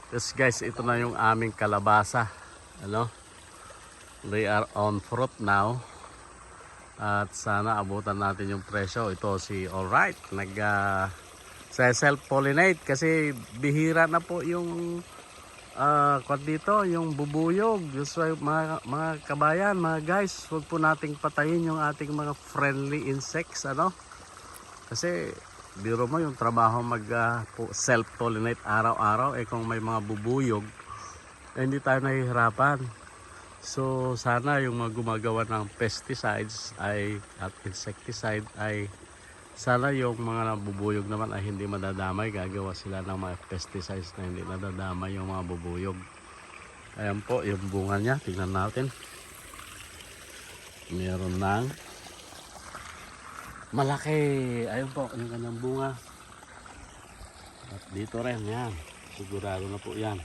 Yes guys, ito na yung aming kalabasa. Ano? They are on fruit now. At sana abutan natin yung presyo. Ito si Alright, self-pollinate kasi bihira na po yung dito, yung bubuyog. So, mga kabayan, mga guys, huwag po nating patayin yung ating mga friendly insects, ano? Kasi biro mo yung trabaho self-pollinate araw-araw, kung may mga bubuyog, hindi tayo nahihirapan. So sana yung mga gumagawa ng pesticides at insecticide ay sana yung mga nabubuyog naman ay hindi madadamay. Gagawa sila ng mga pesticides na hindi nadadamay yung mga bubuyog. Ayan po yung bunga niya, tingnan natin. Meron ng malaki. Ayun po yung kanyang bunga. At dito rin yan, sigurado na po yan.